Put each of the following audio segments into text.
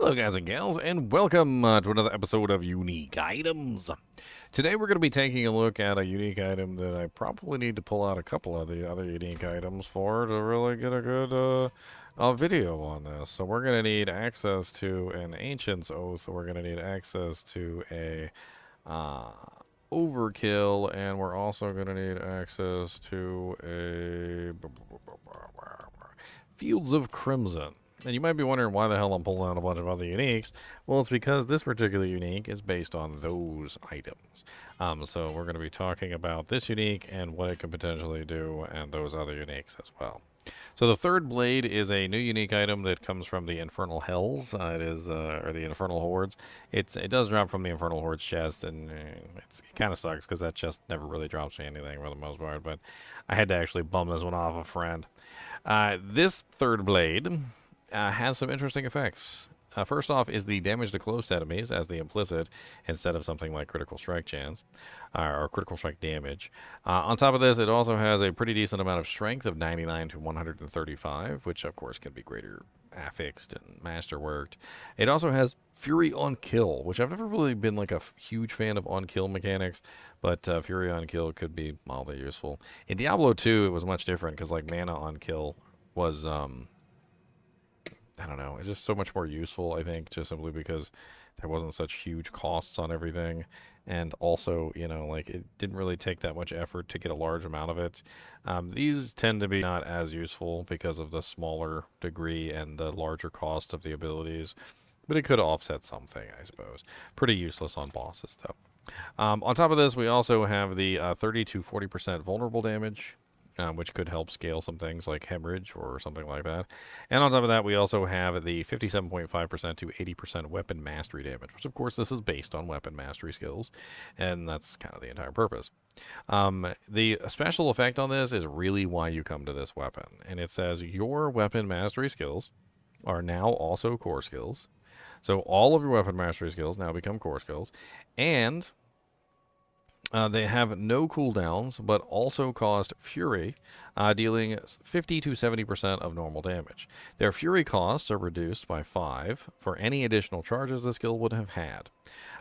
Hello guys and gals, and welcome to another episode of Unique Items. Today we're going to be taking a look at a unique item that I probably need to pull out a couple of the other unique items for to really get a good video on this. So we're going to need access to an Ancient's Oath, we're going to need access to a Overkill, and we're also going to need access to a Fields of Crimson. And you might be wondering why the hell I'm pulling out a bunch of other uniques. Well, it's because this particular unique is based on those items. So we're going to be talking about this unique and what it could potentially do and those other uniques as well. So the third blade is a new unique item that comes from the Infernal Hells. It is, or the Infernal Hordes. It does drop from the Infernal Hordes chest, and it kind of sucks because that chest never really drops me anything for the most part. But I had to actually bum this one off a friend. This third blade has some interesting effects. First off is the damage to close enemies as the implicit instead of something like critical strike chance or critical strike damage. On top of this, it also has a pretty decent amount of strength of 99 to 135, which of course can be greater affixed and masterworked. It also has Fury on Kill, which I've never really been like a huge fan of on kill mechanics, but Fury on Kill could be mildly useful. In Diablo 2, it was much different because like mana on kill was I don't know. It's just so much more useful, I think, just simply because there wasn't such huge costs on everything. And also, you know, like it didn't really take that much effort to get a large amount of it. These tend to be not as useful because of the smaller degree and the larger cost of the abilities. But it could offset something, I suppose. Pretty useless on bosses, though. On top of this, we also have the 30 to 40% vulnerable damage, which could help scale some things like hemorrhage or something like that. And on top of that, we also have the 57.5% to 80% weapon mastery damage, which of course this is based on weapon mastery skills, and that's kind of the entire purpose. The special effect on this is really why you come to this weapon, and it says your weapon mastery skills are now also core skills. So all of your weapon mastery skills now become core skills, and they have no cooldowns, but also cost Fury, dealing 50 to 70% of normal damage. Their Fury costs are reduced by 5 for any additional charges the skill would have had.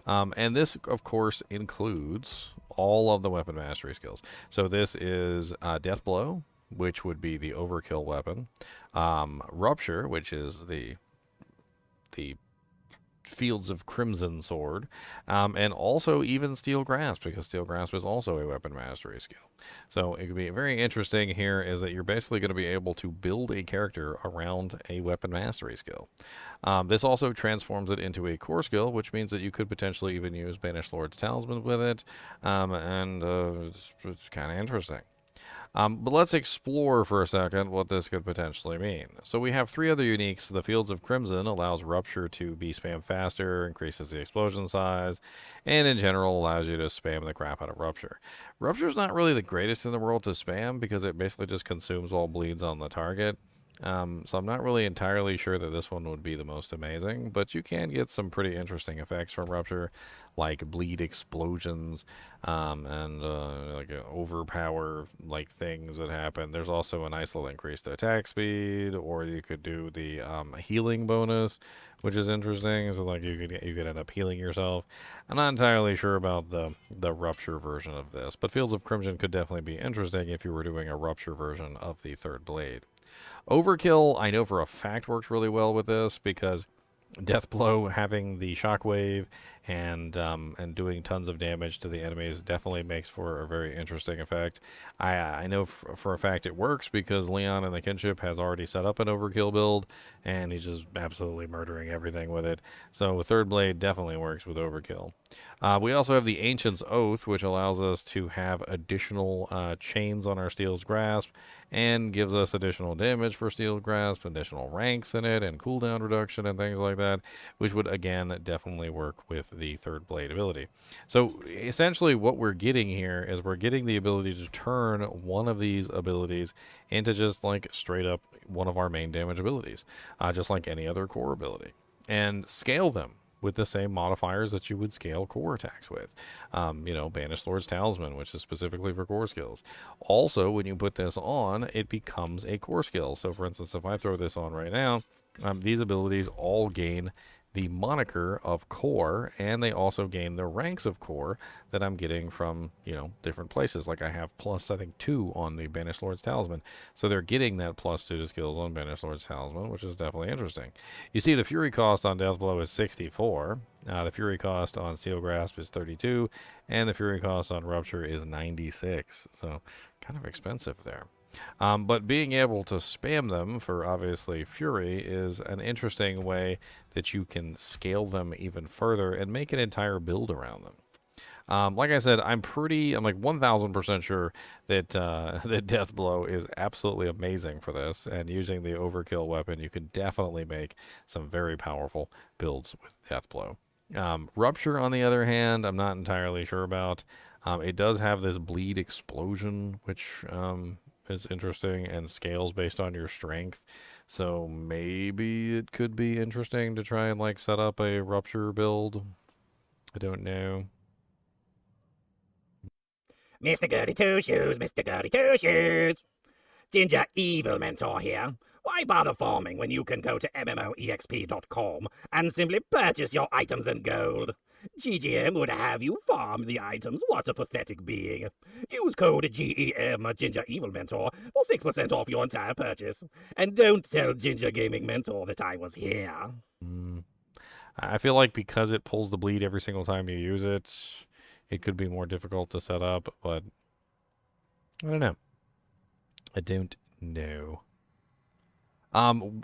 And this, of course, includes all of the weapon mastery skills. So this is Death Blow, which would be the overkill weapon. Rupture, which is the Fields of Crimson sword, and also even Steel Grasp, because Steel Grasp is also a weapon mastery skill. So it could be very interesting here is that you're basically going to be able to build a character around a weapon mastery skill. This also transforms it into a core skill, which means that you could potentially even use Banished Lord's Talisman with it, and it's kind of interesting. But let's explore for a second what this could potentially mean. So we have 3 other uniques. The Fields of Crimson allows Rupture to be spammed faster, increases the explosion size, and in general allows you to spam the crap out of Rupture. Rupture's not really the greatest in the world to spam because it basically just consumes all bleeds on the target. So I'm not really entirely sure that this one would be the most amazing, but you can get some pretty interesting effects from Rupture, like bleed explosions, and like overpower like things that happen. There's also a nice little increase to attack speed, or you could do the healing bonus, which is interesting. So like you could end up healing yourself. I'm not entirely sure about the Rupture version of this, but Fields of Crimson could definitely be interesting if you were doing a Rupture version of the third blade. Overkill, I know for a fact, works really well with this because Death Blow having the shockwave and doing tons of damage to the enemies definitely makes for a very interesting effect. I know for a fact it works because Leon in the Kinship has already set up an Overkill build, and he's just absolutely murdering everything with it. So Third Blade definitely works with Overkill. We also have the Ancient's Oath, which allows us to have additional chains on our Steel's Grasp and gives us additional damage for Steel Grasp, additional ranks in it, and cooldown reduction and things like that, which would, again, definitely work with the Third Blade ability. So, essentially, what we're getting here is we're getting the ability to turn one of these abilities into just, like, straight up one of our main damage abilities, just like any other core ability, and scale them with the same modifiers that you would scale core attacks with. Banished Lord's Talisman, which is specifically for core skills. Also, when you put this on, it becomes a core skill. So, for instance, if I throw this on right now, these abilities all gain the moniker of core, and they also gain the ranks of core that I'm getting from, different places. Like I have plus, I think, 2 on the Banished Lord's Talisman. So they're getting that plus 2 to skills on Banished Lord's Talisman, which is definitely interesting. You see the Fury cost on Deathblow is 64. The Fury cost on Steel Grasp is 32. And the Fury cost on Rupture is 96. So kind of expensive there. But being able to spam them for, obviously, Fury is an interesting way that you can scale them even further and make an entire build around them. Like I said, I'm like 1,000% sure that that Deathblow is absolutely amazing for this, and using the Overkill weapon, you can definitely make some very powerful builds with Deathblow. Rupture, on the other hand, I'm not entirely sure about. It does have this bleed explosion, which is interesting, and scales based on your strength. So maybe it could be interesting to try and like set up a Rupture build. I don't know. Mr. Goody Two Shoes, Mr. Goody Two Shoes. Ginger Evil Mentor here. Why bother farming when you can go to MMOEXP.com and simply purchase your items in gold? GGM would have you farm the items. What a pathetic being. Use code GEM Ginger Evil Mentor for 6% off your entire purchase. And don't tell Ginger Gaming Mentor that I was here. I feel like because it pulls the bleed every single time you use it, it could be more difficult to set up, but I don't know. I don't know.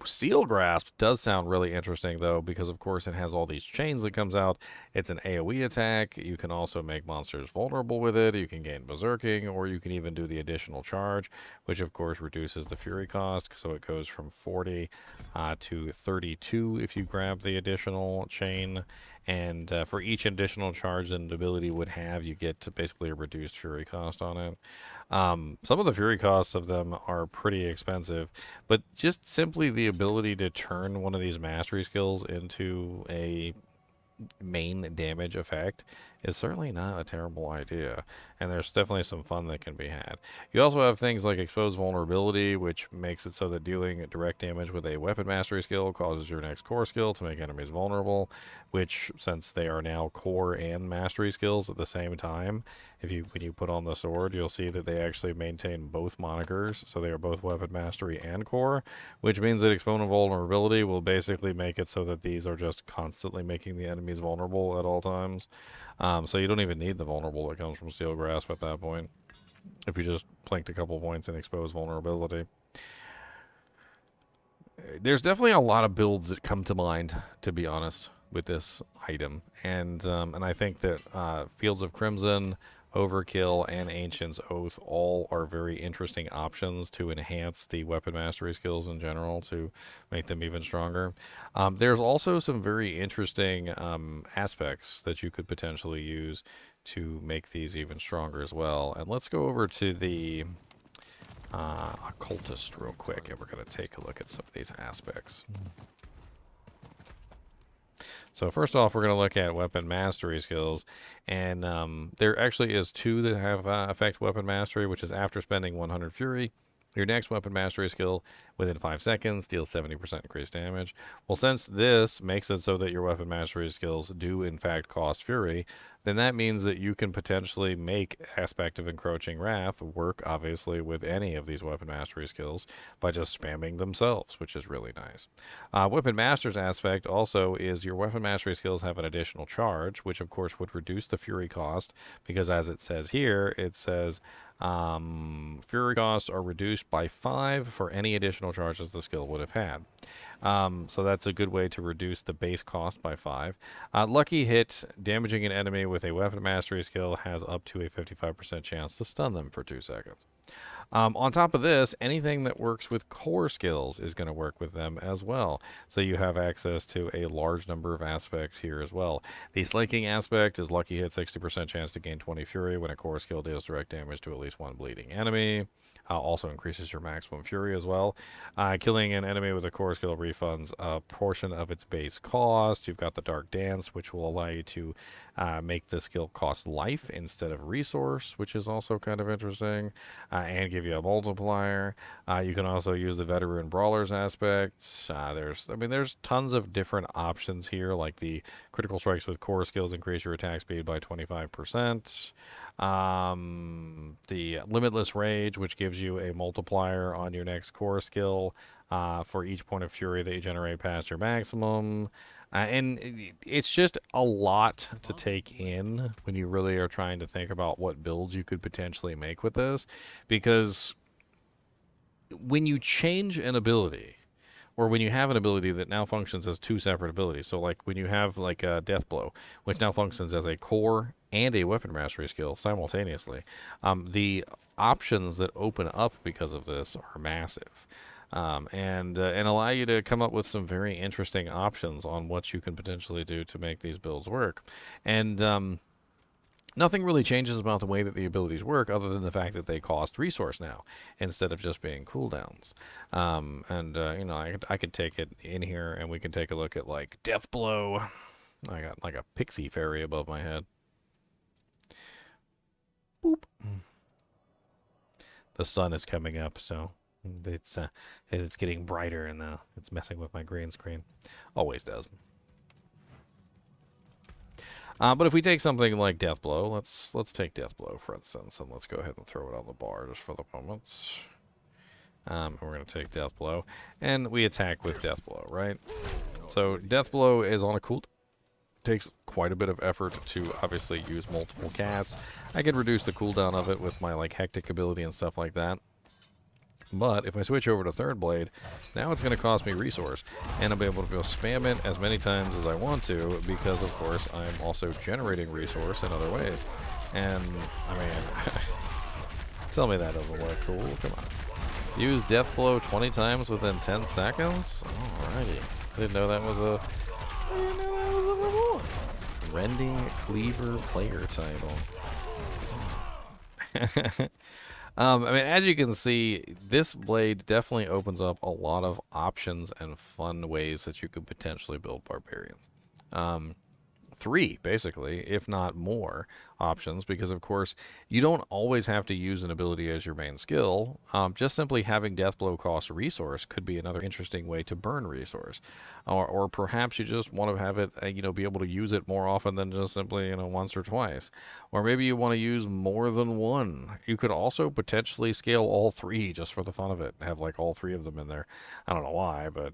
Steel Grasp does sound really interesting, though, because, of course, it has all these chains that comes out. It's an AoE attack. You can also make monsters vulnerable with it. You can gain Berserking, or you can even do the additional charge, which, of course, reduces the Fury cost. So it goes from 40 to 32 if you grab the additional chain. And for each additional charge that an ability would have, you get basically a reduced Fury cost on it. Some of the Fury costs of them are pretty expensive, but just simply the ability to turn one of these mastery skills into a main damage effect is certainly not a terrible idea, and there's definitely some fun that can be had. You also have things like Exposed Vulnerability, which makes it so that dealing direct damage with a weapon mastery skill causes your next core skill to make enemies vulnerable, which, since they are now core and mastery skills at the same time, when you put on the sword, you'll see that they actually maintain both monikers, so they are both weapon mastery and core, which means that Exponent Vulnerability will basically make it so that these are just constantly making the enemies vulnerable at all times. So you don't even need the vulnerable that comes from Steel Grasp at that point, if you just planked a couple points in Exposed Vulnerability. There's definitely a lot of builds that come to mind, to be honest, with this item. And I think that Fields of Crimson, Overkill, and Ancient's Oath all are very interesting options to enhance the weapon mastery skills in general, to make them even stronger. There's also some very interesting aspects that you could potentially use to make these even stronger as well. And let's go over to the Occultist real quick, and we're going to take a look at some of these aspects. So first off, we're going to look at weapon mastery skills, and there actually is 2 that have affect weapon mastery, which is after spending 100 Fury. Your next weapon mastery skill within 5 seconds deals 70% increased damage. Well, since this makes it so that your weapon mastery skills do in fact cost Fury, then that means that you can potentially make Aspect of Encroaching Wrath work, obviously, with any of these weapon mastery skills by just spamming themselves, which is really nice. Weapon Master's Aspect also is your weapon mastery skills have an additional charge, which of course would reduce the Fury cost, because as it says here, it says Fury costs are reduced by 5 for any additional charges the skill would have had. So that's a good way to reduce the base cost by 5. Lucky Hit, damaging an enemy with a weapon mastery skill has up to a 55% chance to stun them for 2 seconds. On top of this, anything that works with core skills is going to work with them as well. So you have access to a large number of aspects here as well. The Slinking aspect is Lucky Hit, 60% chance to gain 20 Fury when a core skill deals direct damage to at least 1 bleeding enemy. Also increases your maximum Fury as well. Killing an enemy with a core skill refunds a portion of its base cost. You've got the Dark Dance, which will allow you to make the skill cost life instead of resource, which is also kind of interesting, and give you a multiplier. You can also use the veteran brawlers aspects. There's tons of different options here, like the critical strikes with core skills increase your attack speed by 25%. The limitless rage, which gives you a multiplier on your next core skill for each point of fury that you generate past your maximum. And it's just a lot to take in when you really are trying to think about what builds you could potentially make with this. Because when you change an ability, or when you have an ability that now functions as two separate abilities, so like when you have like a Death Blow, which now functions as a core and a weapon mastery skill simultaneously, the options that open up because of this are massive. And allow you to come up with some very interesting options on what you can potentially do to make these builds work. And nothing really changes about the way that the abilities work other than the fact that they cost resource now instead of just being cooldowns. I could take it in here and we can take a look at like Death Blow. I got like a pixie fairy above my head. Boop. The sun is coming up, so it's getting brighter and it's messing with my green screen. Always does. But if we take something like Death Blow, let's take Death Blow for instance, and let's go ahead and throw it on the bar just for the moment. We're going to take Death Blow, and we attack with Death Blow, right? So Death Blow is on a cooldown. Takes quite a bit of effort to obviously use multiple casts. I can reduce the cooldown of it with my like hectic ability and stuff like that. But if I switch over to Third Blade, now it's going to cost me resource, and I'll be able to go spam it as many times as I want to, because of course I'm also generating resource in other ways. And I mean, tell me that doesn't look cool. Come on. Use Death Blow 20 times within 10 seconds? Alrighty. I didn't know that was a reward. Rending Cleaver player title. As you can see, this blade definitely opens up a lot of options and fun ways that you could potentially build barbarians. 3, basically, if not more options, because of course you don't always have to use an ability as your main skill. Just simply having Death Blow cost resource could be another interesting way to burn resource, or perhaps you just want to have it be able to use it more often than just simply once or twice, or maybe you want to use more than one. You could also potentially scale all 3 just for the fun of it, have like all 3 of them in there. I don't know why, but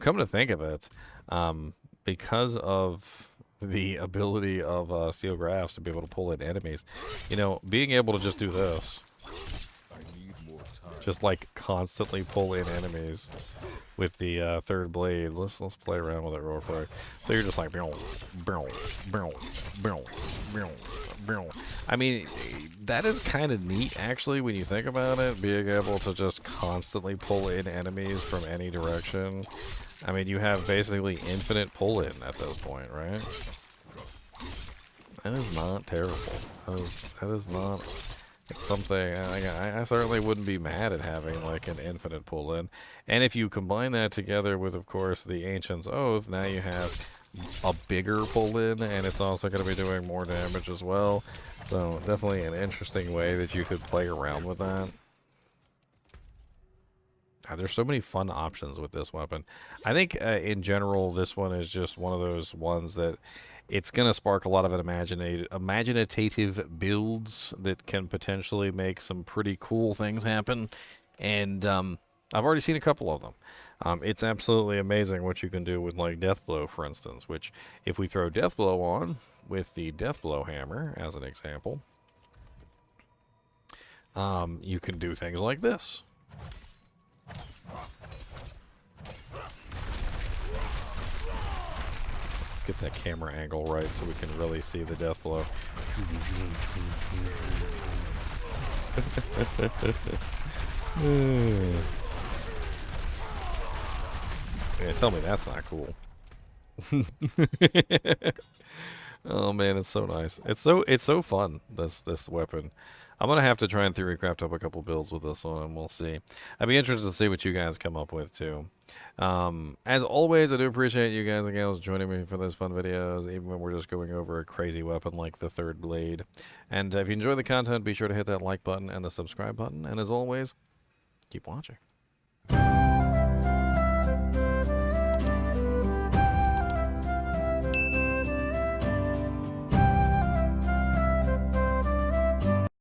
come to think of it, because of the ability of Steel Grafts to be able to pull in enemies, being able to just do this, just like constantly pull in enemies with the Third Blade. Let's play around with it real quick. So you're just like, I mean, that is kind of neat actually when you think about it, being able to just constantly pull in enemies from any direction. I mean, you have basically infinite pull in at this point, right? That is not terrible. That is not. It's something I certainly wouldn't be mad at having like an infinite pull in. And if you combine that together with, of course, the Ancient's Oath, now you have a bigger pull in, and it's also going to be doing more damage as well. So definitely an interesting way that you could play around with that. There's so many fun options with this weapon. I think in general, this one is just one of those ones that it's going to spark a lot of imaginative builds that can potentially make some pretty cool things happen. And I've already seen a couple of them. It's absolutely amazing what you can do with like Death Blow, for instance, which if we throw Death Blow on with the Death Blow hammer as an example, you can do things like this. Let's get that camera angle right so we can really see the Death Blow. Yeah, tell me that's not cool. Oh man, it's so nice. It's so fun, this weapon. I'm going to have to try and theory craft up a couple builds with this one, and we'll see. I'd be interested to see what you guys come up with, too. As always, I do appreciate you guys and gals joining me for those fun videos, even when we're just going over a crazy weapon like the third blade. And if you enjoy the content, be sure to hit that like button and the subscribe button. And as always, keep watching.